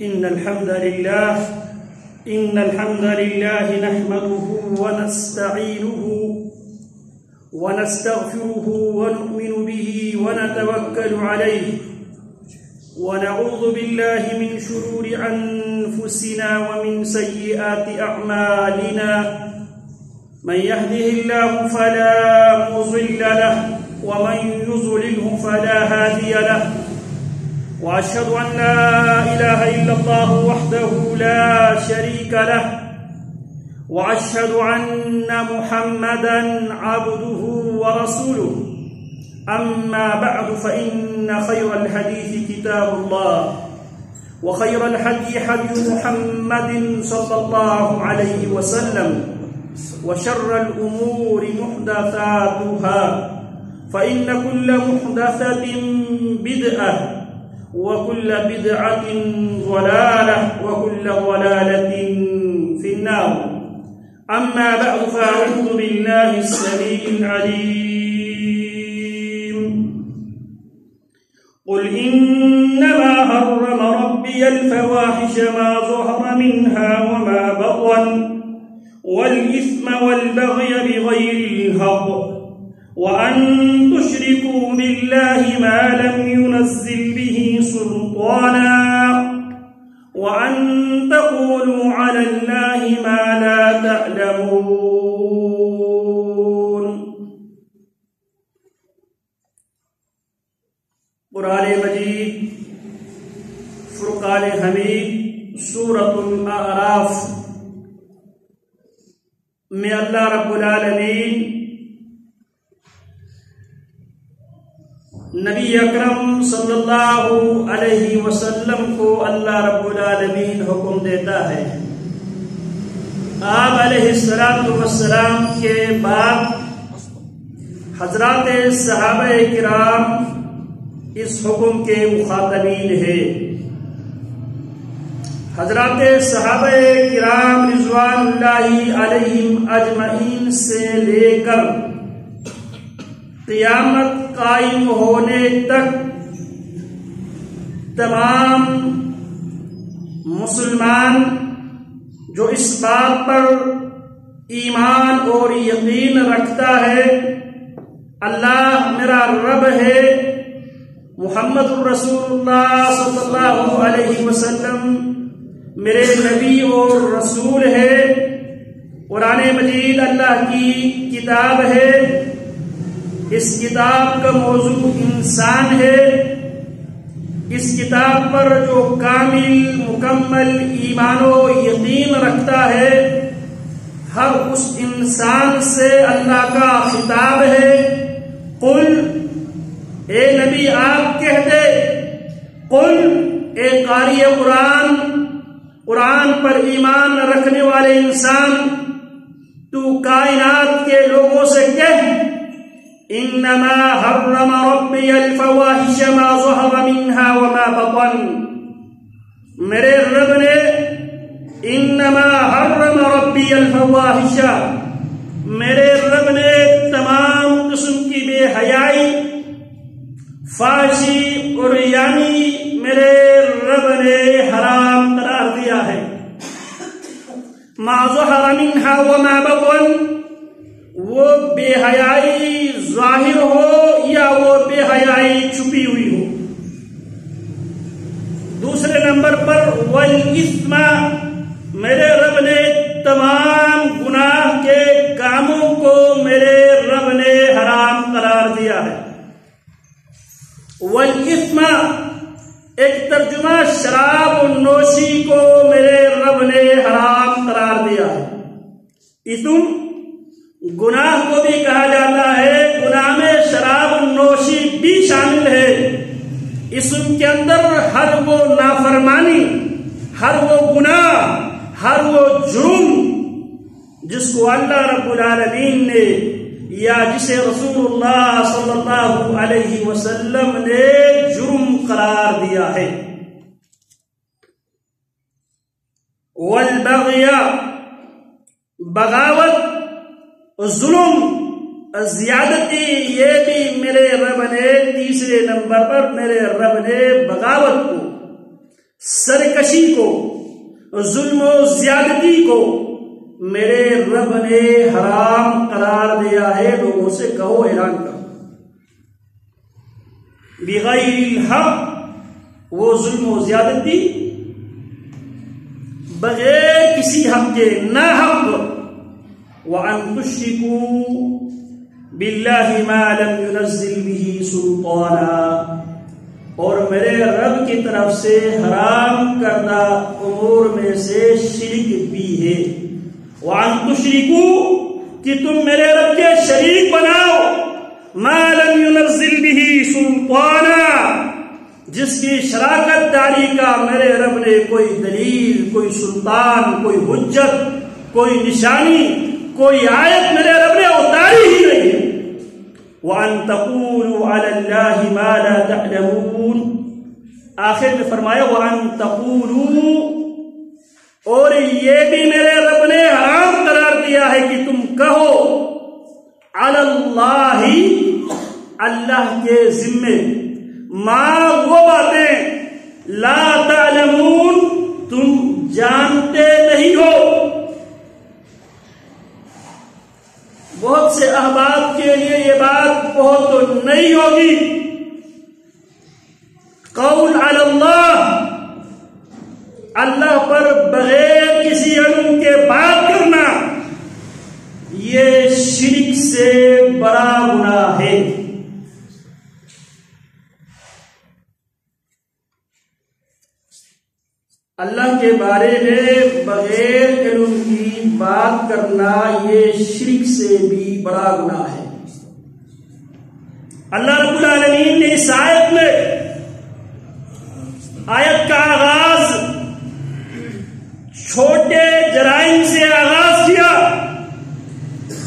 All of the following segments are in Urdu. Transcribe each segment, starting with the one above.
إن الحمد لله نحمده ونستعينه ونستغفره ونؤمن به ونتوكل عليه ونعوذ بالله من شرور أنفسنا ومن سيئات أعمالنا من يهده الله فلا مضل له ومن يضلله فلا هادي له وأشهد أن لا إله إلا الله وحده لا شريك له وأشهد أن محمدا عبده ورسوله أما بعد فإن خير الحديث كتاب الله وخير الهدي هدي محمد صلى الله عليه وسلم وشر الأمور محدثاتها فإن كل محدثة بدعة وكل بدعة ضلالة وكل ضلالة في النار أما بعد فأعوذ بالله السميع العليم قل إنما حرم ربي الفواحش ما ظهر منها وما بطن والإثم والبغي بغير الحق وأن تشركوا بالله ما لم ينزل به سلطانا وأن تقولوا على الله ما لا تعلمون. قرآن مجید فرقان حمید سورۃ الاعراف میں اللہ رب العالمین نبی اکرم صلی اللہ علیہ وسلم کو اللہ رب العالمین حکم دیتا ہے. آپ علیہ السلام کے بعد حضرات صحابہ کرام اس حکم کے مخاطبین ہیں. حضرات صحابہ کرام رضوان اللہ علیہم اجمعین سے لے کر قیامت قائم ہونے تک تمام مسلمان جو اس بات پر ایمان اور یقین رکھتا ہے اللہ میرا رب ہے، محمد الرسول اللہ صلی اللہ علیہ وسلم میرے نبی اور رسول ہے، قرآن مجید اللہ کی کتاب ہے، اس کتاب کا موضوع انسان ہے، اس کتاب پر جو کامل مکمل ایمان و یقین رکھتا ہے ہر اس انسان سے اللہ کا خطاب ہے. قل اے نبی آپ کہہ دے، قل اے قاری قرآن پر ایمان رکھنے والے انسان تو کائنات کے لوگوں سے کہہ انما حرم ربی الفواحش ما ظہر منها وما بطن، میرے رب نے انما حرم ربی الفواحش، میرے رب نے تمام قسم کی بے حیائی، فحشی اور یعنی میرے رب نے حرام قرار دیا ہے. ما ظہر منها وما بطن، وہ بے حیائی ظاہر ہو یا وہ بے حیائی چھپی ہوئی ہو. دوسرے نمبر پر والاسم، میرے رب نے تمام گناہ کے کاموں کو میرے رب نے حرام قرار دیا ہے. والاسم ایک ترجمہ شراب و نوشی کو میرے رب نے حرام قرار دیا ہے. اسم گناہ کو بھی کہا جاتا ہے، گناہ میں شراب نوشی بھی شامل ہے. اسم کے اندر ہر وہ نافرمانی، ہر وہ گناہ، ہر وہ جرم جس کو اللہ رب العالمین نے یا جسے رسول اللہ صلی اللہ علیہ وسلم نے جرم قرار دیا ہے. والبغی، بغاوت، ظلم، زیادتی، یہ بھی میرے رب نے تیسرے نمبر پر میرے رب نے بغاوت کو سرکشی کو، ظلم و زیادتی کو میرے رب نے حرام قرار دیا ہے۔ لوگوں سے کہو، اعلان کرو، بغیر الحق، وہ ظلم و زیادتی بغیر کسی حق کے، ناحق، وَأَن تُشْرِكُوا بِاللَّهِ مَا لَمْ يُنَزِّلْ بِهِ سُلْطَانًا، اور میرے رب کی طرف سے حرام کردہ امور میں سے شرک بھی ہے۔ وَأَن تُشْرِكُوا، کہ تم میرے رب کے شریک بناؤ، مَا لَمْ يُنَزِّلْ بِهِ سُلْطَانًا، جس کی شراکت داری کا میرے رب نے کوئی دلیل، کوئی سلطان، کوئی حجت، کوئی نشانی، کوئی آیت میرے رب نے اتاری ہی نہیں ہے۔ وَأَن تَقُولُوا عَلَى اللَّهِ مَا لَا تَعْلَمُونَ، آخر میں فرمایا وَأَن تَقُولُوا، اور یہ بھی میرے رب نے حرام قرار دیا ہے کہ تم کہو، عَلَى اللَّهِ، اللہ کے ذمے، ما، وہ باتیں، لا تعلمون، تم جانتے نہیں ہو۔ بہت سے احباب کے لیے یہ بات بہت نئی ہوگی۔ قول علی اللہ، اللہ پر بغیر کسی علم کے بات کرنا، یہ شرک سے بڑا گناہ ہے۔ اللہ کے بارے میں بغیر علم کی بات کرنا یہ شرک سے بھی بڑا گناہ ہے۔ اللہ رب العالمین نے اس آیت میں، آیت کا آغاز چھوٹے جرائم سے آغاز کیا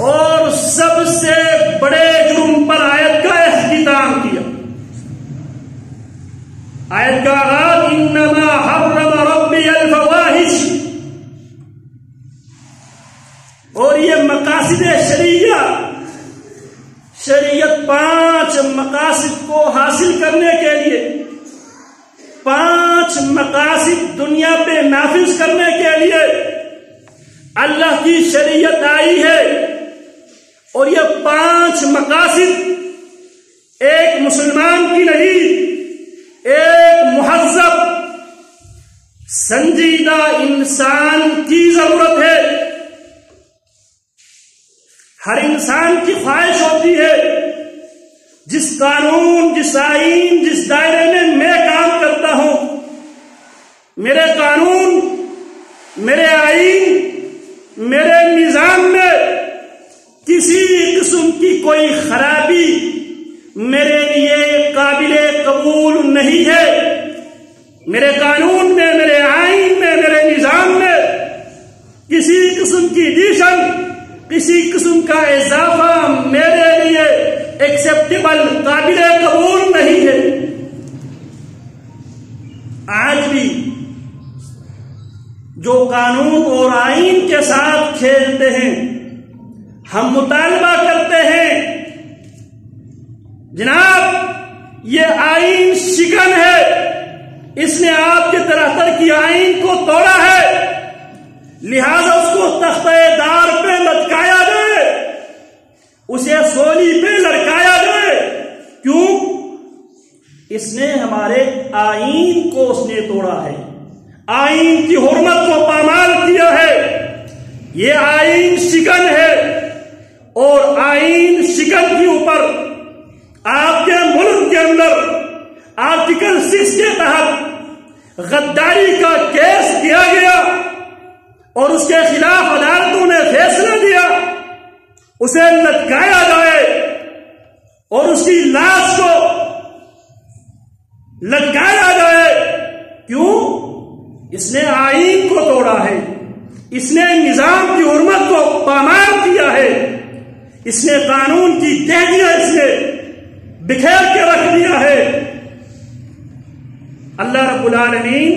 اور سب سے بڑے جرم پر آیت کا اختتام کیا۔ آیت کا آغاز انما حرم ربی الفواحش، اور یہ مقاصد شریعت 5 مقاصد کو حاصل کرنے کے لیے، 5 مقاصد دنیا پہ نافذ کرنے کے لیے اللہ کی شریعت آئی ہے، اور یہ 5 مقاصد ایک مسلمان کی نہیں، ایک مہذب سنجیدہ انسان کی ضرورت ہے۔ ہر انسان کی خواہش ہوتی ہے، جس قانون، جس آئین، جس دائرے میں میں کام کرتا ہوں، میرے قانون، میرے آئین، میرے نظام میں کسی قسم کی کوئی خرابی میرے لیے قابل قبول نہیں ہے۔ میرے قانون میں، میرے آئین میں، میرے نظام میں کسی قسم کی ایڈیشن، کسی قسم کا اضافہ میرے لیے ایکسیپٹیبل، قابل قبول نہیں ہے۔ آج بھی جو قانون اور آئین کے ساتھ کھیلتے ہیں، ہم مطالبہ کرتے ہیں جناب یہ آئین شکن ہے، اس نے آپ کے 73 کی آئین کو توڑا ہے، لہذا اس کو تختہ دار پہ لٹکایا جائے، اسے سولی پہ لٹکایا جائے۔ کیوں؟ اس نے ہمارے آئین کو اس نے توڑا ہے، آئین کی حرمت کو پامال کیا ہے، یہ آئین شکن ہے، اور آئین شکن کے اوپر آپ کے ملک کے اندر آرٹیکل 6 کے تحت غداری کا کیس کیا گیا، اور اس کے خلاف عدالتوں نے فیصلہ دیا اسے لٹکایا جائے، اور اس کی لاش کو لٹکایا جائے۔ کیوں؟ اس نے آئین کو توڑا ہے، اس نے نظام کی حرمت کو پامال کیا ہے، اس نے قانون کی تہذیب اس نے بکھیر کے رکھ دیا ہے۔ اللہ رب العالمین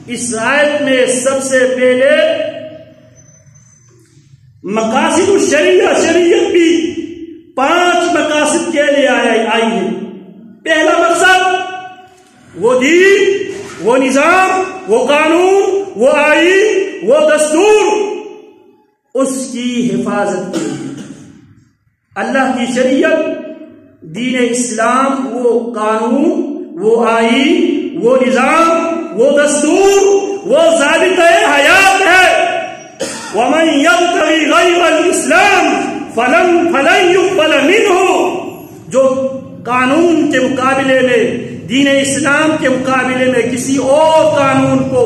اس آیت میں سب سے پہلے مقاصد شریعت بھی 5 مقاصد کے لیے آئی ہے۔ پہلا مقصد وہ دین، وہ نظام، وہ قانون، وہ آئین، وہ دستور اس کی حفاظت کے لیے اللہ کی شریعت، دین اسلام، وہ قانون، وہ آئین، وہ نظام، وہ دستور، وہ ضابطۂ حیات ہے۔ وَمَن يَبْتَغِ غَيْرَ الْإِسْلَامِ فَلَن يُقْبَلَ مِنْهُ، جو قانون کے مقابلے میں، دین اسلام کے مقابلے میں کسی اور قانون کو،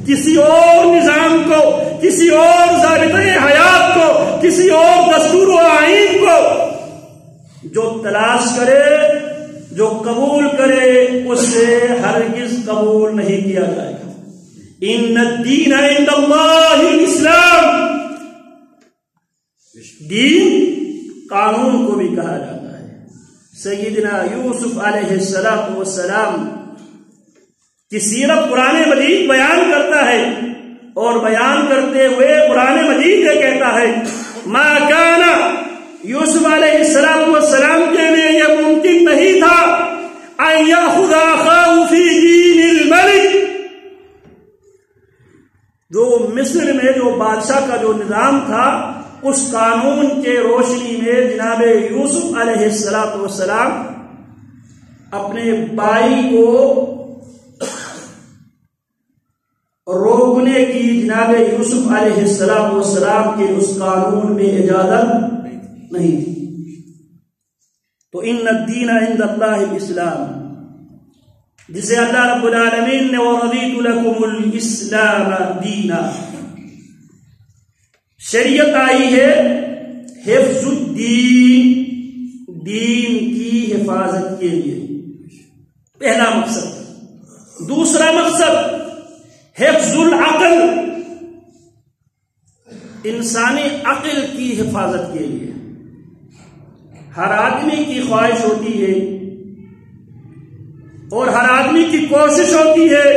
کسی اور نظام کو، کسی اور ضابطۂ حیات کو، کسی اور دستور و آئین کو جو تلاش کرے، جو قبول کرے، اس سے ہرگز قبول نہیں کیا جائے گا۔ ان الدین عند اللہ الاسلام، دین قانون کو بھی کہا جاتا ہے۔ سیدنا یوسف علیہ السلام کی سیرت قرآن مجید بیان کرتا ہے، اور بیان کرتے ہوئے قرآن مجید یہ کہتا ہے ما کان، یوسف علیہ السلام کے لیے یہ ممکن نہیں تھا ان یاخذ اخاہ فی دین الملک، جو مصر میں جو بادشاہ کا جو نظام تھا اس قانون کے روشنی میں جناب یوسف علیہ السلام اپنے بھائی کو روکنے کی جناب یوسف علیہ السلام کے اس قانون میں اجازت نہیں تھی۔ تو ان الدین عند اللہ الاسلام، جسے اللہ رب العالمین نے وَرَضِيتُ لَكُمُ الْإِسْلَامَ دِينًا، شریعت آئی ہے حفظ الدین، دین کی حفاظت کے لیے، پہلا مقصد۔ دوسرا مقصد حفظ العقل، انسانی عقل کی حفاظت کے لیے۔ ہر آدمی کی خواہش ہوتی ہے اور ہر آدمی کی کوشش ہوتی ہے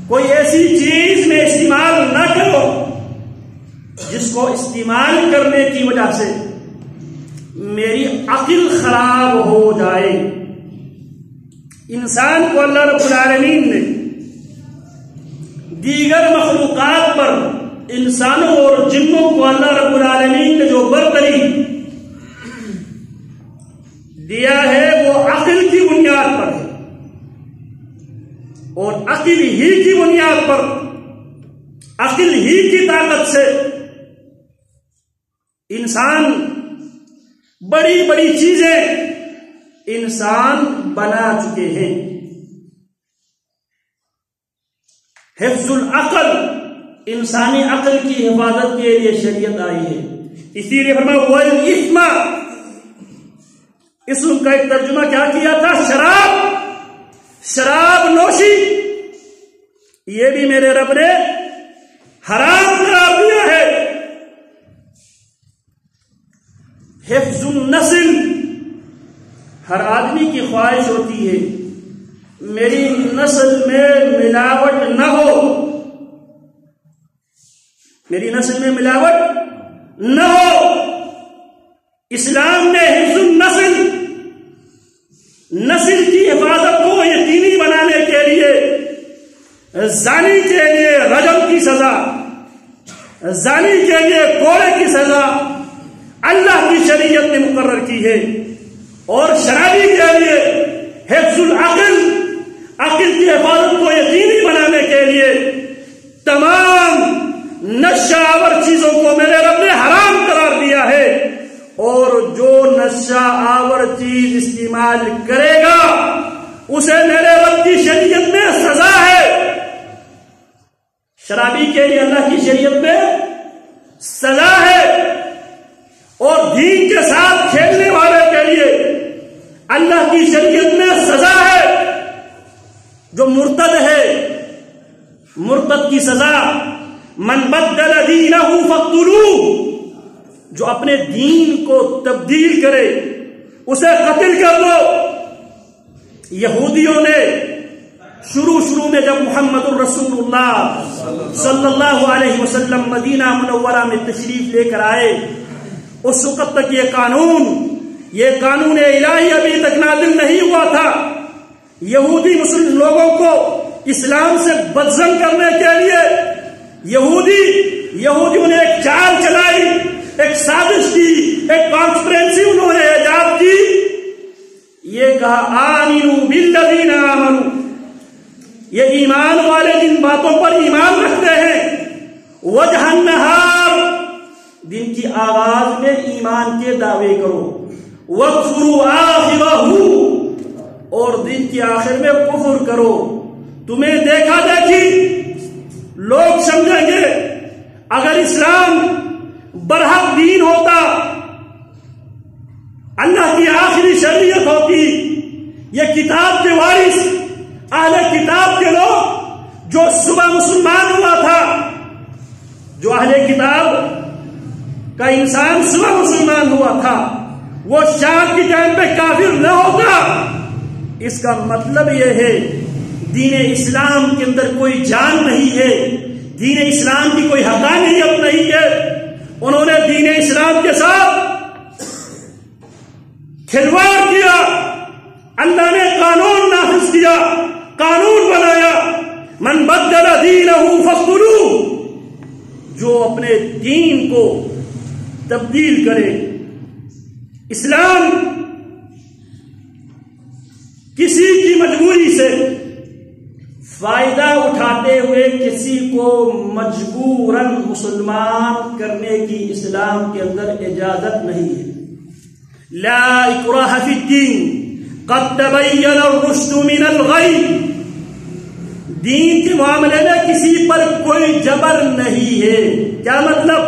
کوئی ایسی چیز میں استعمال نہ کرو جس کو استعمال کرنے کی وجہ سے میری عقل خراب ہو جائے۔ انسان کو اللہ رب العالمین نے دیگر مخلوقات پر، انسانوں اور جنوں کو اللہ رب العالمین نے جو برتری دیا ہے وہ عقل کی بنیاد پر ہے، اور عقل ہی کی بنیاد پر، عقل ہی کی طاقت سے انسان بڑی بڑی چیزیں انسان بنا چکے ہیں۔ حفظ العقل، انسانی عقل کی حفاظت کے لیے شریعت آئی ہے۔ اسی لیے فرمایا وَالْإِثْمَ، اسم کا ایک ترجمہ کیا کیا تھا؟ شراب نوشی، یہ بھی میرے رب نے حرام قرار دیا ہے۔ حفظ النسل، ہر آدمی کی خواہش ہوتی ہے میری نسل میں ملاوٹ نہ ہو، میری نسل میں ملاوٹ نہ ہو۔ اسلام نے حفظ النسل، نسل کی حفاظت کو یقینی بنانے کے لیے زانی کے لیے رجم کی سزا، زانی کے لیے کوڑے کی سزا اللہ کی شریعت نے مقرر کی ہے، اور شرابی کے لیے حفظ العقل، عقل کی حفاظت کو یقینی بنانے کے لیے تمام نشہ آور چیزوں کو میرے رب نے حرام قرار دیا ہے، اور جو نشہ آور چیز استعمال کرے گا اسے میرے رب کی شریعت میں سزا ہے۔ شرابی کے لیے اللہ کی شریعت میں سزا ہے، اور دین کے ساتھ کھیلنے والے کے لیے اللہ کی شریعت میں سزا ہے۔ جو مرتد ہے، مرتد کی سزا من بدل دینہ فاقتلوہ، جو اپنے دین کو تبدیل کرے اسے قتل کر دو۔ یہودیوں نے شروع میں جب محمد الرسول اللہ صلی اللہ علیہ وسلم مدینہ منورہ میں تشریف لے کر آئے، اس وقت تک یہ قانون الہی ابھی تک نازل نہیں ہوا تھا۔ یہودی مسلم لوگوں کو اسلام سے بدزن کرنے کے لیے یہودیوں نے ایک چال چلائی، ایک سازش کی، ایک کانسپرینسی انہوں نے ایجاد کی. یہ کہا آمنوا بالذین آمنوا، یہ ایمان والے جن باتوں پر ایمان رکھتے ہیں، وجہ النہار، دن کی آغاز میں ایمان کے دعوے کرو، وَاكْفُرُوا آخِرَهُ، اور دن کے آخر میں کفر کرو. تمہیں دیکھا دیکھی لوگ سمجھیں گے اگر اسلام برحق دین ہوتا، اللہ کی آخری شریعت ہوتی، یہ کتاب کے وارث اہل کتاب کے لوگ جو صبح مسلمان ہوا تھا، جو اہل کتاب کا انسان صبح مسلمان ہوا تھا، وہ شام کی ٹائم پہ کافر نہ ہوتا. اس کا مطلب یہ ہے دین اسلام کے اندر کوئی جان نہیں ہے، دین اسلام کی کوئی حقانیت نہیں ہے. انہوں نے دین اسلام کے ساتھ کھلواڑ کیا. اللہ نے قانون نافذ کیا، قانون بنایا، من بدل دینہ فاقتلوہ، جو اپنے دین کو تبدیل کرے. اسلام کسی کی مجبوری سے فائدہ اٹھاتے ہوئے کسی کو مجبوراً مسلمان کرنے کی اسلام کے اندر اجازت نہیں ہے. لا اکراہ فی الدین قد تبین الرشد من الغی، دین کے معاملے میں کسی پر کوئی جبر نہیں ہے. کیا مطلب؟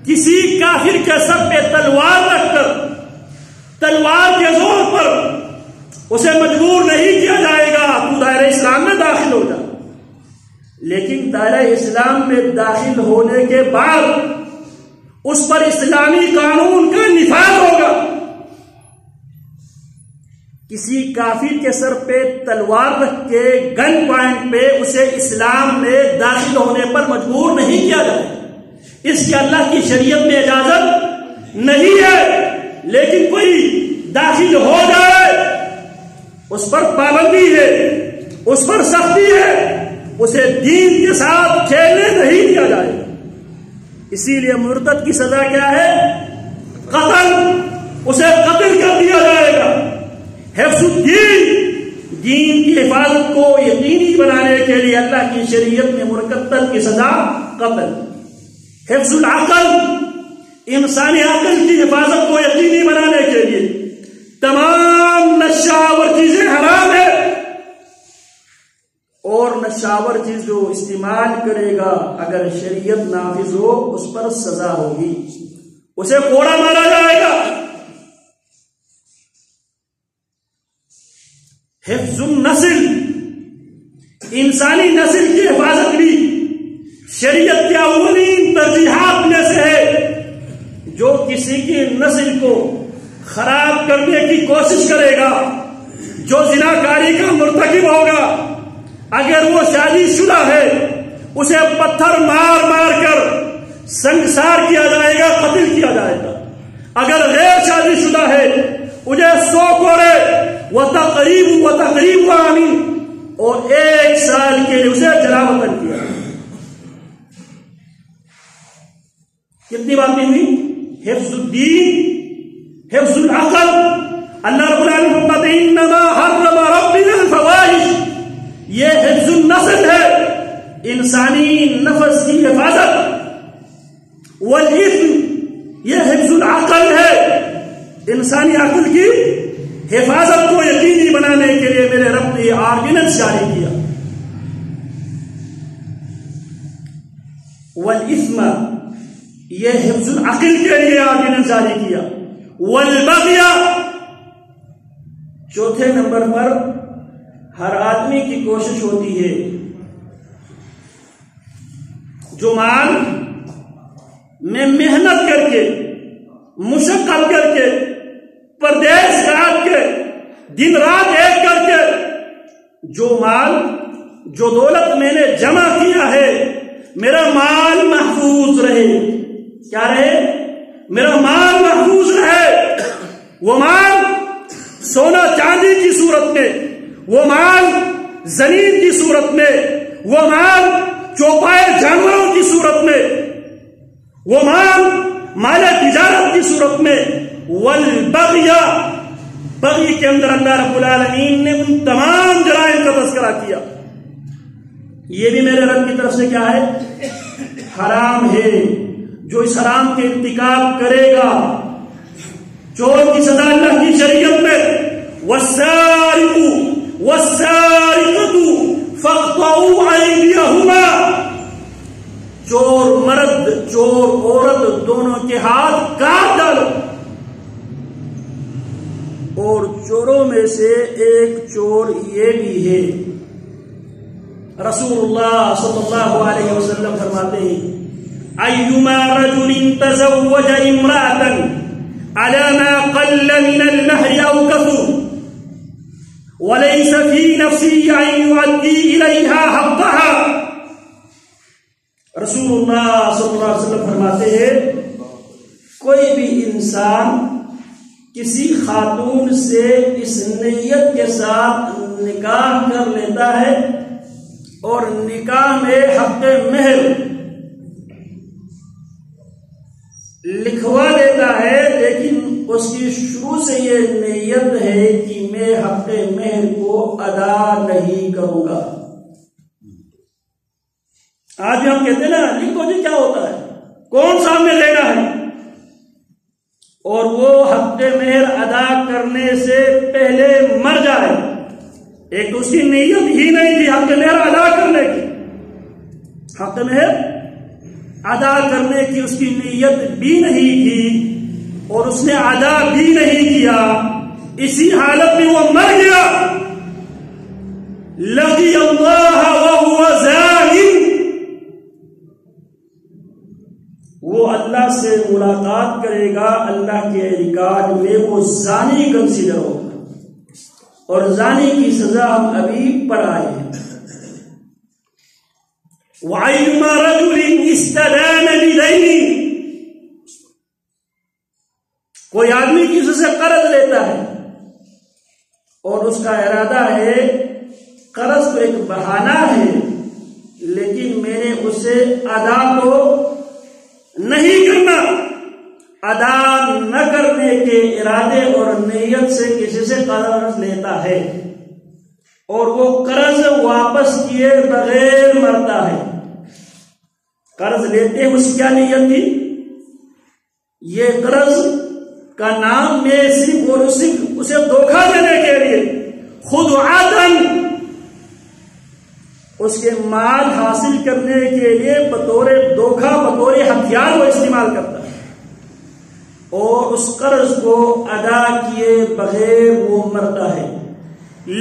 کسی کافر کے سر پہ تلوار رکھ کر تلوار کے زور پر اسے مجبور نہیں کیا جائے گا تو دائرہ اسلام میں داخل ہو جا. لیکن دائرہ اسلام میں داخل ہونے کے بعد اس پر اسلامی قانون کا نفاذ ہوگا. کسی کافر کے سر پہ تلوار رکھ کے گن پوائنٹ پہ اسے اسلام میں داخل ہونے پر مجبور نہیں کیا جائے گا. اس کی اللہ کی شریعت میں اجازت نہیں ہے. لیکن کوئی داخل ہو جائے اس پر پابندی ہے، اس پر سختی ہے، اسے دین کے ساتھ کھیلنے نہیں دیا جائے گا. اسی لیے مرتد کی سزا کیا ہے؟ قتل، اسے قتل کر دیا جائے گا. حفظ الدین، دین کی حفاظت کو یقینی بنانے کے لیے اللہ کی شریعت میں مرتد کی سزا قتل. حفظ العقل، انسانی عقل کی حفاظت کو یقینی بنانے کے لیے تمام نشاور چیزیں حرام ہے، اور نشاور چیز جو استعمال کرے گا اگر شریعت نافذ ہو اس پر سزا ہوگی، اسے کوڑا مارا جائے گا. حفظ النسل، انسانی نسل کی حفاظت بھی شریعت کے اولین ترجیحات میں سے ہے. جو کسی کی نسل کو خراب کرنے کی کوشش کرے گا، جو زناکاری کا مرتکب ہوگا، اگر وہ شادی شدہ ہے اسے پتھر مار مار کر سنگسار کیا جائے گا، قتل کیا جائے گا. اگر غیر شادی شدہ ہے اسے 100 کوڑے وتقریب عامی اور 1 سال کے لیے اسے جلا وطن کیا. کتنی باتیں ہوئی؟ حفظ الدین، حفظ العقل. اللہ رب العالمین فرماتے ہیں انما حرم ربی الفواحش، یہ حفظ النسل ہے، انسانی نفس کی حفاظت. والاثم، یہ حفظ العقل ہے، انسانی عقل کی حفاظت کو یقینی بنانے کے لیے میرے رب نے یہ آرڈیننس جاری کیا. والاثم، یہ حفظ العقل کے لیے آرڈیننس جاری کیا. والبغی، چوتھے نمبر پر ہر آدمی کی کوشش ہوتی ہے جو مال میں محنت کر کے، مشقت کر کے، پردیس کاٹ کے، دن رات ایک کر کے جو مال، جو دولت میں نے جمع کیا ہے، میرا مال محفوظ رہے. کیا رہے؟ میرا مال محفوظ رہے. وہ مال سونا چاندی کی صورت میں، وہ مال زمین کی صورت میں، وہ مال چوپائے جانوروں کی صورت میں، وہ مال تجارت کی صورت میں، والبغی، بغی کے اندر اللہ رب العالمین نے ان تمام جرائم کا تذکرہ کیا. یہ بھی میرے رب کی طرف سے کیا ہے؟ حرام ہے. جو اس حرام کے ارتکاب کرے گا، چور کی سزا اللہ کی شریعت میں والسارق والسارقۃ فاقطعوا ایدیہما، چور مرد چور عورت دونوں کے ہاتھ کاٹ ڈالو. اور چوروں میں سے ایک چور یہ بھی ہے، رسول اللہ صلی اللہ علیہ وسلم فرماتے ہیں ایما رجل تزوج امرأة على ما قل من المہر او کثر وليس في نفسه ان يؤدي اليها حقها. رسول اللہ صلی اللہ علیہ وسلم فرماتے ہیں کوئی بھی انسان کسی خاتون سے اس نیت کے ساتھ نکاح کر لیتا ہے اور نکاح میں حق مہر لکھوا دیتا ہے، لیکن اس کی شروع سے یہ نیت ہے کہ میں حق مہر کو ادا نہیں کروں گا. آج ہم کہتے ہیں نا لکھو جی کیا ہوتا ہے، کون سامنے لینا ہے، اور وہ حق مہر ادا کرنے سے پہلے مر جائے. ایک تو اس کی نیت ہی نہیں تھی حق مہر ادا کرنے کی، حق مہر ادا کرنے کی اس کی نیت بھی نہیں تھی اور اس نے ادا بھی نہیں کیا. اسی حالت میں وہ مر گیا. لقی اللہ وہو زان، وہ اللہ سے ملاقات کرے گا، اللہ کے ریکارڈ میں وہ زانی کنسیڈر ہوگا. اور زانی کی سزا ہم ابھی پڑھ آئے ہیں. وَأَيُّمَا رَجُلٍ اسْتَدَانَ بِدَيْنٍ، کوئی آدمی کسی سے قرض لیتا ہے اور اس کا ارادہ ہے قرض تو ایک بہانہ ہے لیکن میں نے اسے ادا تو نہیں کرنا. ادا نہ کرنے کے ارادے اور نیت سے کسی سے قرض لیتا ہے اور وہ قرض واپس کیے بغیر مرتا ہے. قرض لیتے اس کی کیا نیت تھی؟ یہ قرض کا نام میں صرف اور صرف اسے دھوکہ دینے کے لیے، خود عدن اس کے مال حاصل کرنے کے لیے بطور دھوکہ بطور ہتھیار وہ استعمال کرتا ہے، اور اس قرض کو ادا کیے بغیر وہ مرتا ہے.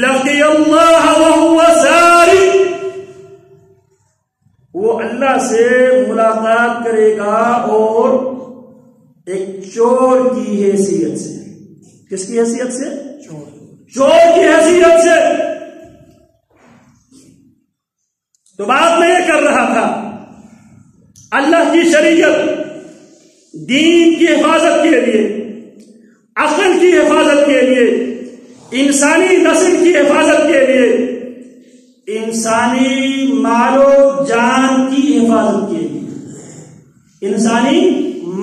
لقی اللہ وہو سارق، وہ اللہ سے ملاقات کرے گا اور ایک چور کی حیثیت سے. کس کی حیثیت سے؟ چور کی حیثیت سے. تو بات میں یہ کر رہا تھا، اللہ کی شریعت دین کی حفاظت کے لیے، عقل کی حفاظت کے لیے، انسانی نسل کی حفاظت کے لیے، انسانی مال و جان کی حفاظت کے لیے، انسانی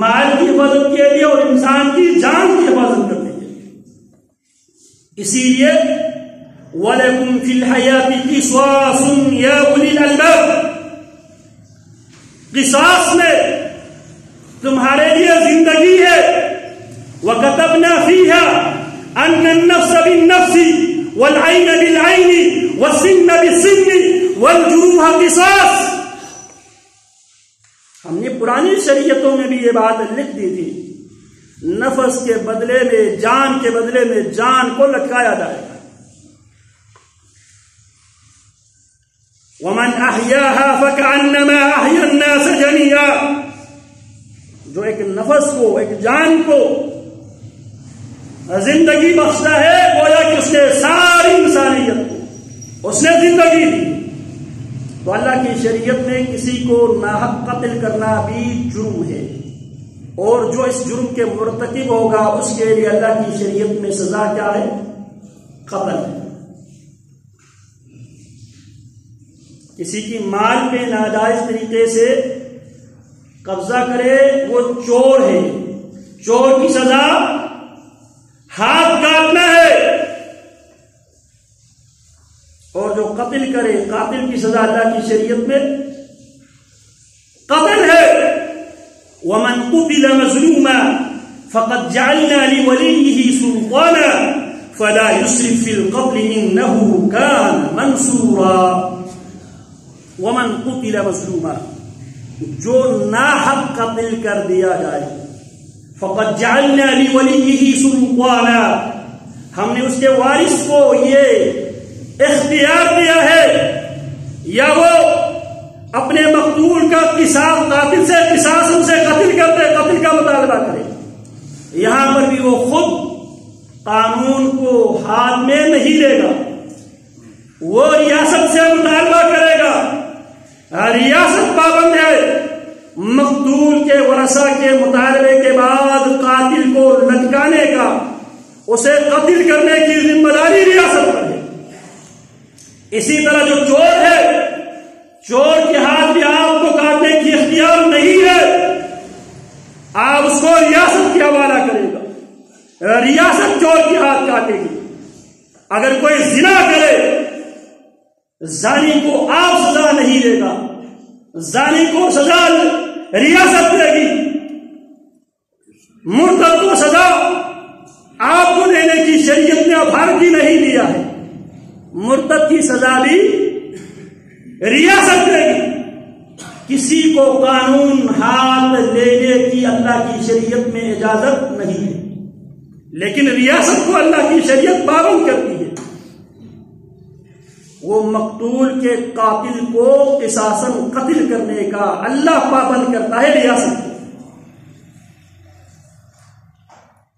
مال کی حفاظت کے لیے اور انسان کی جان کی حفاظت کرنے کے لیے. اسی لیے وَلَكُمْ فِي الْحَيَاةِ قِصَاصٌ يَا أُولِي الْأَلْبَابِ، قصاص میں تمہارے لیے زندگی ہے. وَكَتَبْنَا فِيهَا أَنَّ النَّفْسَ بِالنَّفْسِ وَالْعَيْنَ بِالْعَيْنِ وَالسِّنَّ بِالسِّنِّ وَالْجُرُوحَ قِصَاص. ہم نے پرانی شریعتوں میں بھی یہ بات لکھ دی تھی، نفس کے بدلے میں، جان کے بدلے میں جان کو لٹکایا جائے گا. وَمَنْ أَحْيَاهَا فَكَأَنَّمَا أَحْيَا النَّاسَ جَمِيعًا، جو ایک نفس کو، ایک جان کو زندگی بخشتا ہے گویا کہ اس نے ساری انسانیت کو اس نے زندگی دی. تو اللہ کی شریعت میں کسی کو ناحق قتل کرنا بھی جرم ہے، اور جو اس جرم کے مرتکب ہوگا اس کے لیے اللہ کی شریعت میں سزا کیا ہے؟ قتل ہے. کسی کی مال پہ ناجائز طریقے سے قبضہ کرے وہ چور ہے، چور کی سزا ہاتھ کاٹنا ہے، اور جو قتل کرے قاتل کی سزا اللہ کی شریعت میں قتل ہے۔ ومن قتل مظلوما فقد جعلنا لوليه سلطانا فلا يسرف في القتل انه كان منصورا۔ ومن قتل مظلوما، جو ناحق قتل کر دیا جائے، فقد جعلنا لوليه سلطانا، ہم نے اس کے وارث کو یہ اختیار دیا ہے، یا وہ اپنے مقتول کا قصاص قاتل سے قصاص ان سے قتل کا مطالبہ کرے۔ یہاں پر بھی وہ خود قانون کو ہاتھ میں نہیں لے گا، وہ ریاست سے مطالبہ کرے گا۔ ریاست پابند ہے، مقتول کے ورثاء کے مطالبے کے بعد قاتل کو لٹکانے کا، اسے قتل کرنے کی ذمہ داری ریاست پر ہے۔ اسی طرح جو چور ہے، چور کے ہاتھ بھی آپ کو کاٹنے کی اختیار نہیں ہے، آپ اس کو ریاست کے حوالہ کرے گا، ریاست چور کے ہاتھ کاٹے گی۔ اگر کوئی زنا کرے، زانی کو آپ سزا نہیں دے گا، زانی کو سزا ریاست دے گی۔ مرتد کو سزا آپ کو دینے کی شریعت نے اتھارٹی نہیں دیا ہے، مرتد کی سزا بھی ریاست دے گی۔ کسی کو قانون ہاتھ لینے کی اللہ کی شریعت میں اجازت نہیں ہے، لیکن ریاست کو اللہ کی شریعت پابند کرتی ہے۔ وہ مقتول کے قاتل کو قصاصاً قتل کرنے کا اللہ پابند کرتا ہے ریاست کو۔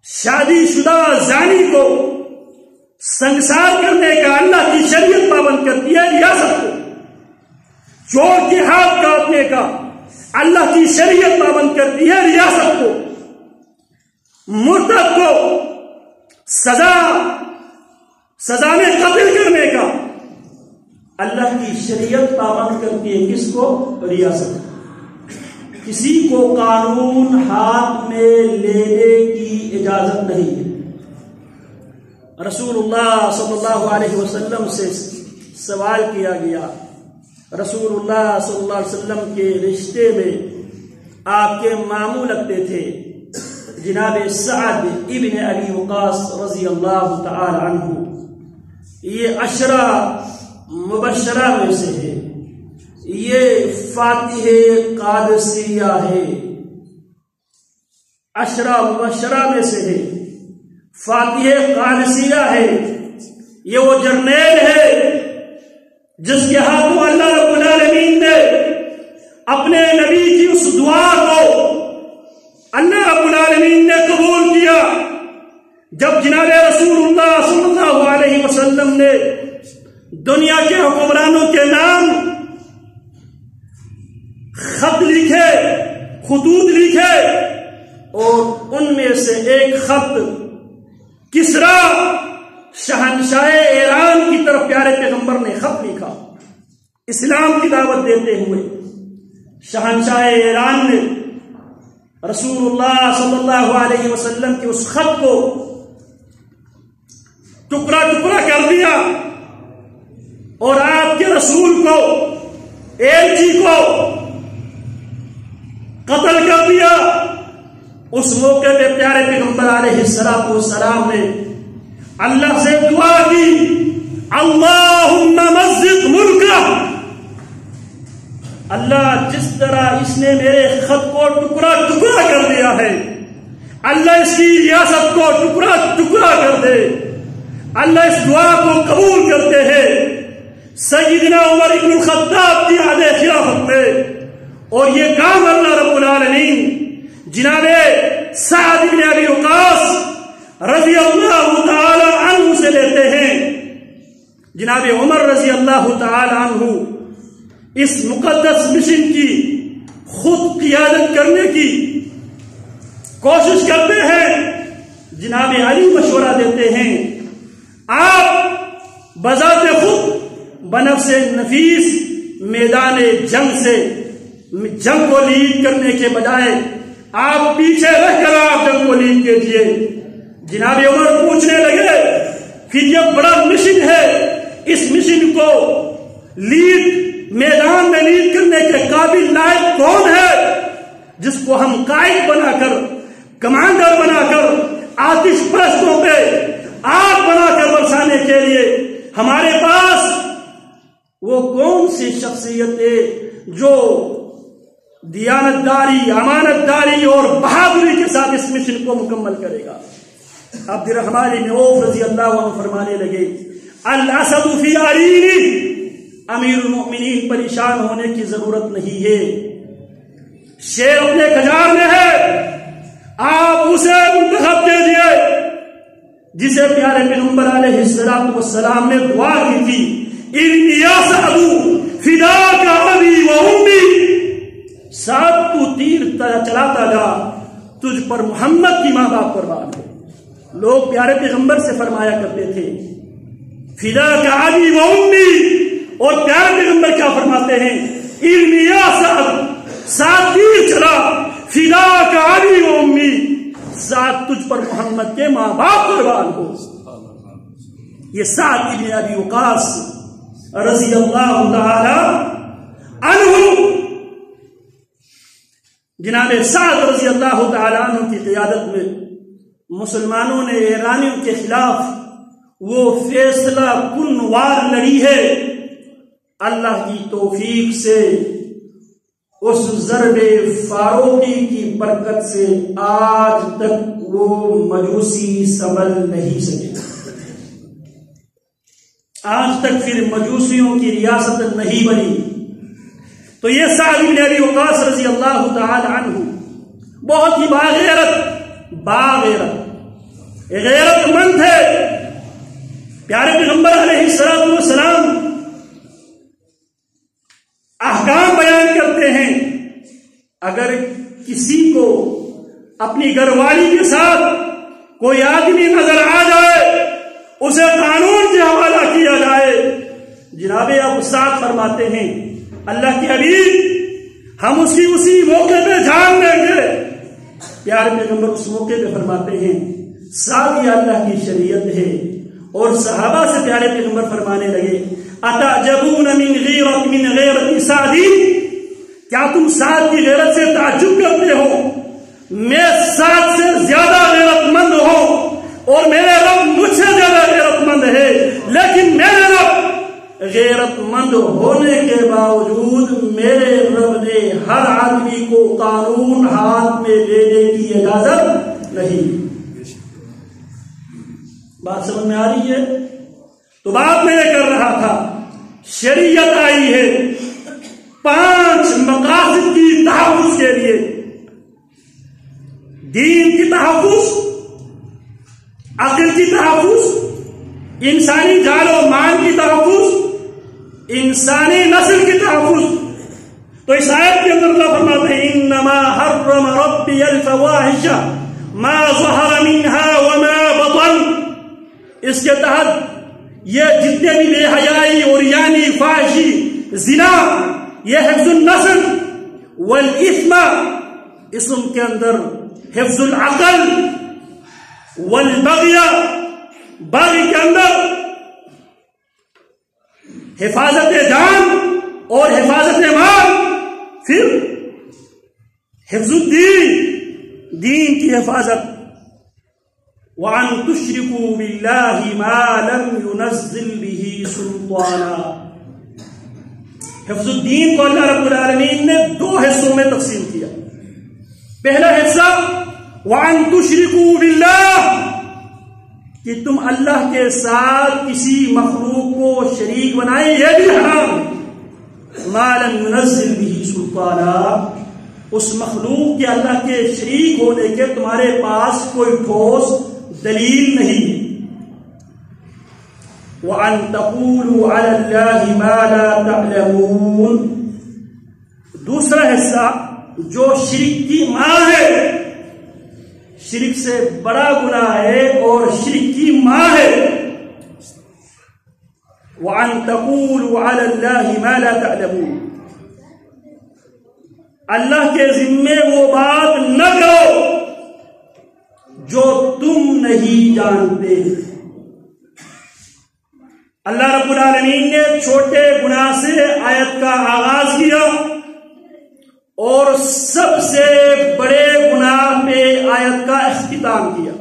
شادی شدہ زانی کو سنسار کرنے کا اللہ کی شریعت پابند کرتی ہے ریاست کو۔ چور کے ہاتھ کاٹنے کا اللہ کی شریعت پابند کرتی ہے ریاست کو۔ مرتد کو سزا میں قتل کرنے کا اللہ کی شریعت پابند کرتی ہے، کس کو؟ ریاست۔ کسی کو قانون ہاتھ میں لینے کی اجازت نہیں ہے۔ رسول اللہ صلی اللہ علیہ وسلم سے سوال کیا گیا، رسول اللہ صلی اللہ علیہ وسلم کے رشتے میں آپ کے ماموں لگتے تھے، جناب سعد ابن ابی وقاص رضی اللہ تعالی عنہ، یہ عشرہ مبشرہ میں سے ہے، یہ فاتح قادسیہ ہے، عشرہ مبشرہ میں سے ہے، فاتح قادسیہ ہے، یہ وہ جرنیل ہے جس کے ہاتھوں اللہ رب العالمین نے اپنے نبی کی اس دعا کو اللہ رب العالمین نے قبول کیا، جب جناب رسول اللہ صلی اللہ علیہ وسلم نے دنیا کے حکمرانوں کے نام خط لکھے، خطوط لکھے، اور ان میں سے ایک خط کسرا شہنشاہ ایران کی طرف پیارے پیغمبر نے خط لکھا، اسلام کی دعوت دیتے ہوئے۔ شہنشاہ ایران نے رسول اللہ صلی اللہ علیہ وسلم کے اس خط کو ٹکڑا ٹکڑا کر دیا، اور آپ کے رسول کو، ایلچی کو قتل کر دیا۔ اس موقع پہ پیارے پیغمبر علیہ السلام نے اللہ سے دعا کی، اللہم مزق ملکہ، اللہ جس طرح اس نے میرے خط کو ٹکڑا ٹکڑا کر دیا ہے، اللہ اس کی ریاست کو ٹکڑا ٹکڑا کر دے۔ اللہ اس دعا کو قبول کرتے ہیں سیدنا عمر بن الخطاب کی عہد خلافت میں، اور یہ کام اللہ رب العالمین جناب سعد بن ابی وقاص رضی اللہ تعالی عنہ سے لیتے ہیں۔ جناب عمر رضی اللہ تعالی عنہ اس مقدس مشن کی خود قیادت کرنے کی کوشش کرتے ہیں، جناب علی مشورہ دیتے ہیں، آپ بذات خود بنفس نفیس میدان جنگ سے جنگ کو لیڈ کرنے کے بجائے آپ پیچھے رہ کر آپ جنگ کو لیڈ کیجیے. جناب عمر پوچھنے لگے کہ یہ بڑا مشن ہے, اس مشن کو میدان میں لیڈ کرنے کے قابل لائق کون ہے جس کو ہم قائد بنا کر, کمانڈر بنا کر, آتش پرستوں پہ آگ بنا کر برسانے کے لیے ہمارے پاس وہ کون سی شخصیت ہے جو دیانتداری, امانت داری اور بہادری کے ساتھ اس مشن کو مکمل کرے گا. عبد الرحمن بن عوف رضی اللہ عنہ فرمانے لگے الاسد فی عرینی, امیر المؤمنین پریشان ہونے کی ضرورت نہیں ہے, شیر اپنے کجار میں ہے, آپ اسے منتخب کیجیے جسے پیارے پیغمبر علیہ السلام نے دعا کی تھی انی یا سعد فداک ابی و امی, سعد تو تیر چلاتا جا, تجھ پر محمد کی ماں باپ قربان ہو. لوگ پیارے پیغمبر سے فرمایا کرتے تھے فداک ابی و امی, اور پیارے پیغمبر کیا فرماتے ہیں انی یا سعد, سعد تیر چلا, فداک ابی و امی, سعد تجھ پر محمد کے ماں باپ قربان ہو. یہ سعد ابن ابی وقاص رضی اللہ تعالی عنہ, جناب سعد رضی اللہ تعالی عنہ کی قیادت میں مسلمانوں نے ایرانیوں کے خلاف وہ فیصلہ کن وار لڑی ہے. اللہ کی توفیق سے اس ضرب فاروقی کی برکت سے آج تک وہ مجوسی سنبھل نہیں سکے, آج تک پھر مجوسیوں کی ریاست نہیں بنی. تو یہ سعد بن ابی وقاص رضی اللہ تعالی عنہ بہت ہی غیرت مند ہے. پیارے پیغمبر علیہ السلام احکام بیان کرتے ہیں, اگر کسی کو اپنی گھر والی کے ساتھ کوئی آدمی نظر آ جائے اسے قانون کے حوالہ کیا جائے. جناب ابو سعد فرماتے ہیں اللہ کے حبیب ہم اس کی اسی موقع پہ جان لیں گے. پیارے پیغمبر اس موقع پہ فرماتے ہیں سعد یہ اللہ کی شریعت ہے, اور صحابہ سے پیارے پیغمبر فرمانے لگے اتعجبون من غیرت سعد, کیا تم سعد کی غیرت سے تعجب کرتے ہو؟ میں سعد سے زیادہ غیرت مند ہوں اور میرے رب مجھ سے زیادہ غیرت مند ہے, لیکن میرے رب غیرت مند ہونے کے باوجود میرے رب نے ہر آدمی کو قانون ہاتھ میں لینے کی اجازت نہیں. بات سمجھ میں آ رہی ہے؟ تو بات میں یہ کر رہا تھا, شریعت آئی ہے 5 مقاصد کی تحفظ کے لیے, دین کی تحفظ, عقل کی تحفظ, انسانی جان و مال کی تحفظ, انسانی نسل کی تحفظ. تو اس آیت کے اندر اللہ فرماتے ہیں انما حرم ربی الفواحش ما ظہر منها وما بطن. اس کے تحت یہ جتنے بھی بے حیائی اور یعنی فاحشی, زنا, یہ حفظ النسل, والاثم اسم کے اندر حفظ العقل, والبغی بغی کے اندر حفاظت جان اور حفاظت مال, پھر حفظ الدین, دین کی حفاظت. وَأَن تُشْرِكُوا بِاللَّهِ مَا لَمْ يُنَزِّلْ بِهِ سُلْطَانًا. حفظ الدین کو اللہ رب العالمین نے 2 حصوں میں تقسیم کیا. پہلا حصہ وَأَن تُشْرِكُوا بِاللَّهِ, کہ تم اللہ کے ساتھ کسی مخلوق کو شریک بنائیں, یہ بھی حرام. مَا لَمْ يُنَزِّلْ بِهِ سُلْطَانًا, اس مخلوق کے اللہ کے شریک ہونے کے تمہارے پاس کوئی ٹھوس دلیل نہیں. وَأَن تَقُولُوا عَلَى اللَّهِ مَا لَا تَعْلَمُونَ. دوسرا حصہ جو شرک کی ماں ہے, شرک سے بڑا گناہ ہے اور شرک کی ماں ہے, وَأَن تَقُولُوا عَلَى اللَّهِ مَا لَا تَعْلَمُونَ، اللہ کے ذمے وہ بات نہ کرو جو تم نہیں جانتے۔ اللہ رب العالمین نے چھوٹے گناہ سے آیت کا آغاز کیا اور سب سے بڑے گناہ پہ آیت کا اختتام کیا۔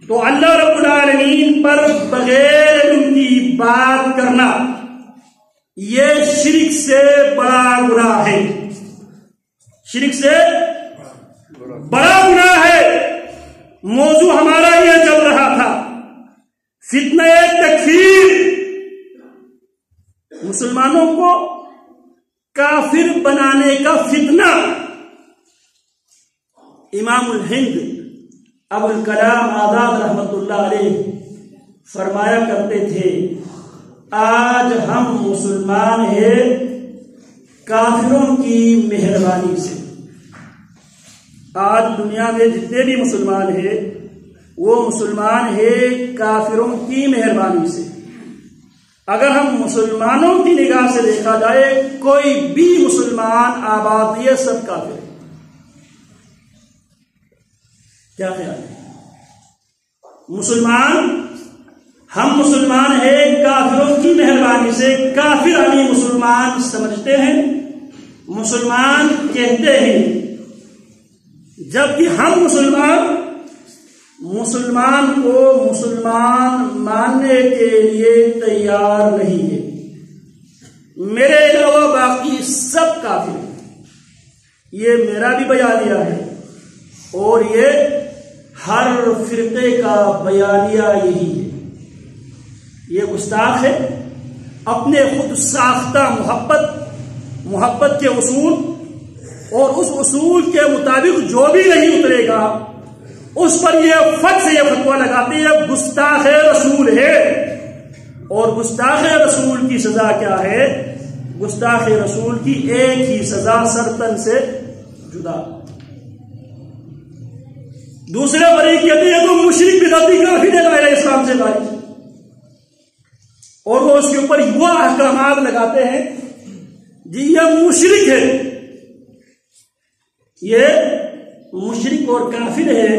تو اللہ رب العالمین پر بغیر علم کی بات کرنا یہ شرک سے بڑا گناہ ہے، شرک سے بڑا گناہ ہے۔ موضوع ہمارا یہ چل رہا تھا فتنہ تکفیر، مسلمانوں کو کافر بنانے کا فتنہ۔ امام الہند ابو الکلام آزاد رحمت اللہ علیہ فرمایا کرتے تھے، آج ہم مسلمان ہیں کافروں کی مہربانی سے۔ آج دنیا میں جتنے بھی مسلمان ہیں وہ مسلمان ہیں کافروں کی مہربانی سے۔ اگر ہم مسلمانوں کی نگاہ سے دیکھا جائے کوئی بھی مسلمان آباد یہ سب کافر ہے۔ کیا خیال ہے؟ ہم مسلمان ہیں کافروں کی مہربانی سے۔ کافر علی مسلمان سمجھتے ہیں، مسلمان کہتے ہیں، جبکہ ہم مسلمان کو مسلمان ماننے کے لیے تیار نہیں ہے۔ میرے علاوہ باقی سب کافر ہیں، یہ میرا بھی بیانیہ ہے اور یہ ہر فرقے کا بیانیہ یہی ہے۔ یہ گستاخ ہے، اپنے خود ساختہ محبت کے اصول اور اس اصول کے مطابق جو بھی نہیں اترے گا اس پر یہ فٹ سے یہ فتویٰ لگاتے ہیں گستاخ رسول ہے۔ اور گستاخ رسول کی سزا کیا ہے؟ گستاخ رسول کی ایک ہی سزا، سرطن سے جدا۔ دوسرے فریق کہتے ہیں تو مشرک بدعتی کافر ہے، دائرہ اسلام سے خارج، اور وہ اس کے اوپر وہ احکامات لگاتے ہیں جی یہ مشرک ہے، یہ مشرک اور کافر ہے،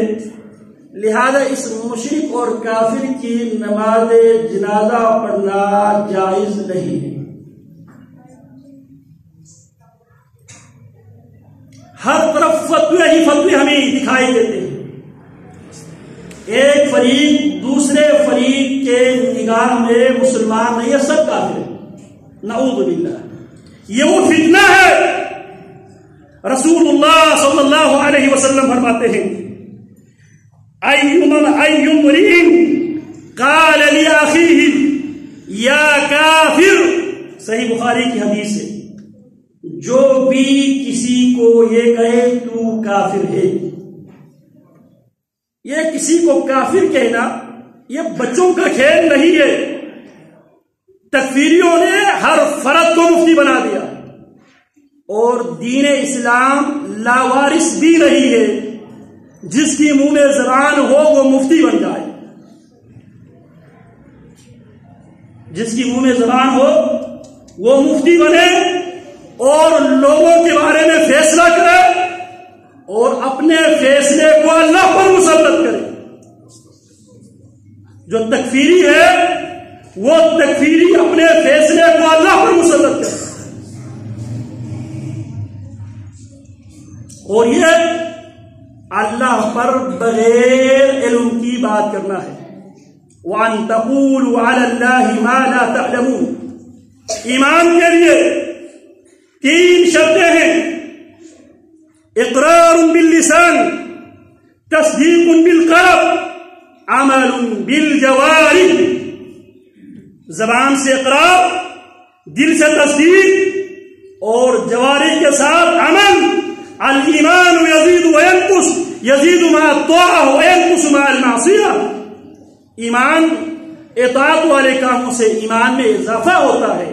لہذا اس مشرک اور کافر کی نماز جنازہ پڑھنا جائز نہیں ہے۔ ہر طرف فتوے ہی فتوے ہمیں دکھائی دیتے ہیں۔ ایک فریق دوسرے فریق کے نگاہ میں مسلمان نہیں ہے، سب کافر ہے، نعوذ باللہ۔ یہ وہ فتنہ ہے۔ رسول اللہ صلی اللہ علیہ وسلم فرماتے ہیں، امرئ قال لأخیہ یا کافر، صحیح بخاری کی حدیث ہے، جو بھی کسی کو یہ کہے تو کافر ہے۔ یہ کسی کو کافر کہنا یہ بچوں کا کھیل نہیں ہے۔ تکفیریوں نے ہر فرد کو مفتی بنا دیا اور دین اسلام لاوارث بھی نہیں ہے، جس کی منہ میں زبان ہو وہ مفتی بن جائے، جس کی منہ میں زبان ہو وہ مفتی بنے اور لوگوں کے بارے میں فیصلہ کرے اور اپنے فیصلے کو اللہ پر مسلط کرے۔ جو تکفیری ہے وہ تکفیری اپنے فیصلے کو اللہ پر مسلط کرے، اور یہ اللہ پر بغیر علم کی بات کرنا ہے۔ وَأَن تَقُولُوا عَلَى اللَّهِ مَا لَا تَعْلَمُونَ۔ ایمان کے لیے 3 شرطیں ہیں، اقرار باللسان، تصدیق بالقلب، عمل بالجوارح۔ زبان سے اقرار، دل سے تصدیق اور جوارح کے ساتھ عمل۔ الایمان یزید وینقص، یزید مع الطاعہ وینقص مع المعصیہ۔ ایمان اطاعت والے کاموں سے ایمان میں اضافہ ہوتا ہے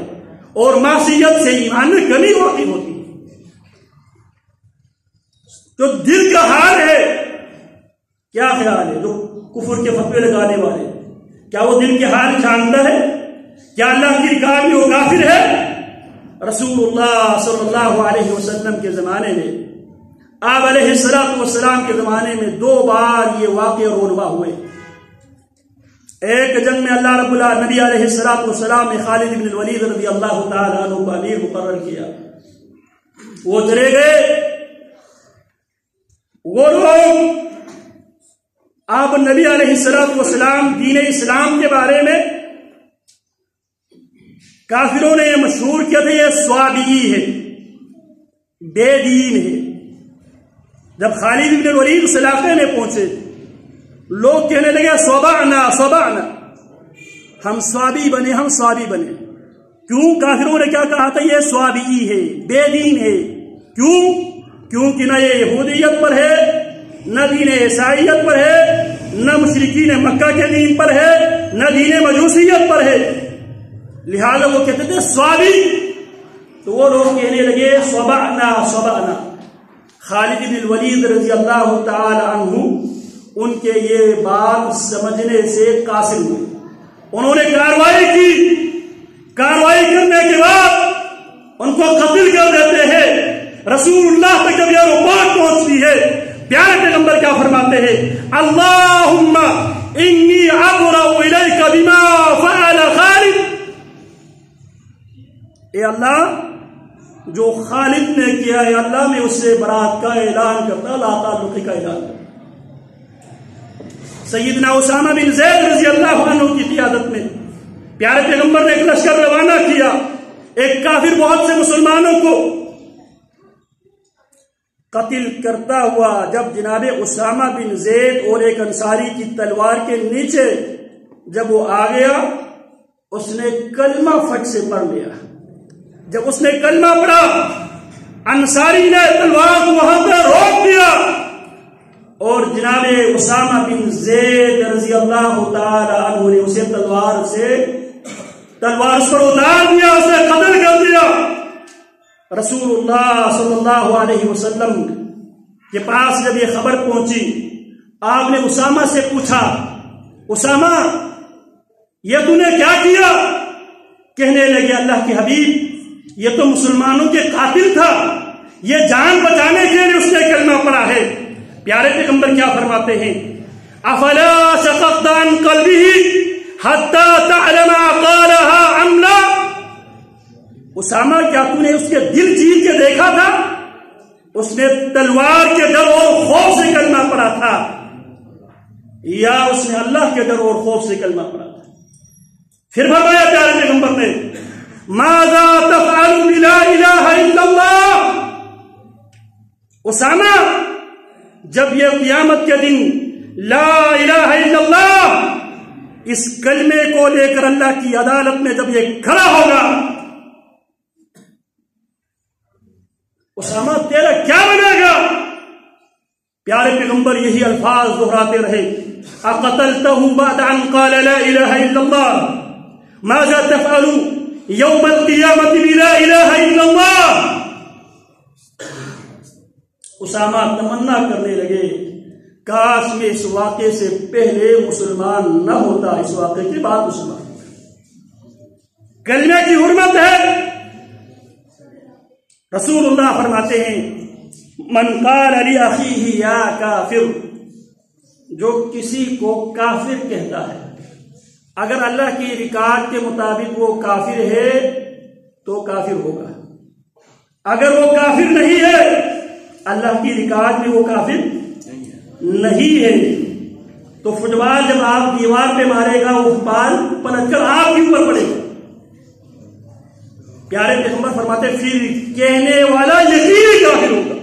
اور معصیت سے ایمان میں کمی ہوتی ہے۔ تو دل کا حال ہے، کیا خیال ہے جو کفر کے فتوے لگانے والے کیا وہ دل کے حال جانتا ہے؟ کیا اللہ کی ریکارڈ میں وہ کافر ہے؟ رسول اللہ صلی اللہ علیہ وسلم کے زمانے میں، آپ علیہ السلام کے زمانے میں 2 بار یہ واقعہ رونما ہوئے۔ ایک جنگ میں اللہ رب العالمین نبی علیہ السلام نے خالد بن الولید رضی اللہ تعالیٰ عنہ کو امیر مقرر کیا، وہ چلے گئے۔ وہ لوگ آپ نبی علیہ السلام دین اسلام کے بارے میں کافروں نے یہ مشہور کیا تھا یہ سوابئی ہے، بے دین ہے۔ جب خالد بن الولید اس علاقے میں پہنچے، لوگ کہنے لگے صبعنا صبعنا، ہم سوابی بنے، ہم سوابی بنے۔ کیوں؟ کافروں نے کیا کہا تھا؟ یہ سوابئی ہے، بے دین ہے۔ کیوں؟ کیونکہ نہ یہ یہودیت پر ہے، نہ دین عیسائیت پر ہے، نہ مشرکین مکہ کے دین پر ہے، نہ دین مجوسیت پر ہے، لہذا وہ کہتے تھے سوابی۔ تو وہ لوگ کہنے لگے صبعنا صبعنا۔ خالد بن الولید رضی اللہ تعالی عنہ ان کے یہ بات سمجھنے سے قاصر ہوئے، انہوں نے کارروائی کی۔ کارروائی کرنے کے بعد ان کو قتل کر دیتے ہیں۔ رسول اللہ تک جب یہ رپورٹ پہنچتی ہے، پیارے پیغمبر کیا فرماتے ہیں؟ اللہم انی ابرأ الیک بما فعل خالد، اے اللہ جو خالد نے کیا ہے اللہ میں اس سے برات کا اعلان کرتا، لا تعلقی کا اعلان کرتا۔ سیدنا اسامہ بن زید رضی اللہ عنہ کی قیادت میں پیارے پیغمبر نے ایک لشکر روانہ کیا، ایک کافر بہت سے مسلمانوں کو قتل کرتا ہوا جب جناب اسامہ بن زید اور ایک انصاری کی تلوار کے نیچے جب وہ آ گیا، اس نے کلمہ فٹ سے پڑھ لیا۔ جب اس نے کلمہ پڑھا، انصاری نے تلوار کو وہاں پہ روک دیا اور جناب اسامہ بن زید رضی اللہ تعالی عنہ نے اسے تلوار پر اتار دیا، اسے قتل کر دیا۔ رسول اللہ صلی اللہ علیہ وسلم کے پاس جب یہ خبر پہنچی، آپ نے اسامہ سے پوچھا، اسامہ یہ تو نے کیا کیا؟ کہنے لگے اللہ کے حبیب یہ تو مسلمانوں کے قاتل تھا، یہ جان بچانے کے لیے اس نے کلمہ پڑھا ہے۔ پیارے پیغمبر کیا فرماتے ہیں؟ افلا شققت عن قلبه حتى تعلم قالها ام لا؟ اسامہ کیا تو نے اس کے دل چیر کے دیکھا تھا؟ اس نے تلوار کے ڈر اور خوف سے کلمہ پڑھا تھا یا اس نے اللہ کے ڈر اور خوف سے کلمہ پڑھا تھا؟ پھر فرمایا پیارے پیغمبر نے ماذا تفعل بلا الہ الا اللہ؟ اسامہ جب یہ قیامت کے دن لا الہ الا اللہ اس کلمے کو لے کر اللہ کی عدالت میں جب یہ کھڑا ہوگا، اسامہ تیرا کیا بنے گا؟ پیارے پیغمبر یہی الفاظ دہراتے رہے، اقتلتہ بعد ان قال لا الہ الا اللہ ماذا تفعل یوم القیامت بلا الہ الا اللہ؟ اسامہ تمنا کرنے لگے کاش میں اس واقعے سے پہلے مسلمان نہ ہوتا، اس واقعے کے بعد مسلمان ہوتا۔ کلمے کی حرمت ہے۔ رسول اللہ فرماتے ہیں من قال لأخیہ یا کافر، جو کسی کو کافر کہتا ہے، اگر اللہ کی ریکارڈ کے مطابق وہ کافر ہے تو کافر ہوگا، اگر وہ کافر نہیں ہے اللہ کی ریکارڈ میں وہ کافر نہیں ہے تو فٹ بال جب آپ دیوار پہ مارے گا وہ بال پلٹ کر آپ کے اوپر پڑے گا۔ پیارے پیغمبر فرماتے پھر کہنے والا یقینی کافر ہوگا۔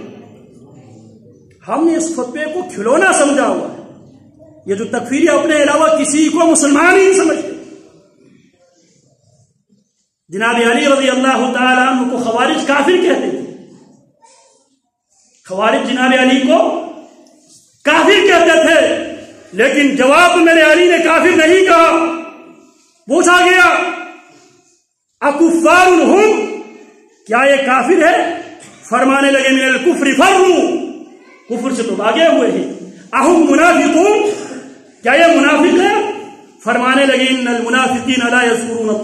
ہم نے اس خطبے کو کھلونا سمجھا ہوا ہے، یہ جو تکفیری اپنے علاوہ کسی کو مسلمان ہی نہیں سمجھتے۔ جناب علی رضی اللہ تعالیٰ عنہ کو خوارج کافر کہتے تھے، خوارج جناب علی کو کافر کہتے تھے، لیکن جواب میرے علی نے کافر نہیں کہا۔ پوچھا گیا اکفار ہم، کیا یہ کافر ہے؟ فرمانے لگے من الکفر فروا، کفر سے تو بھاگے ہوئے ہیں۔ اہم منافقون، کیا یہ منافق ہے؟ فرمانے لگے ان المنافقین لا یذکرون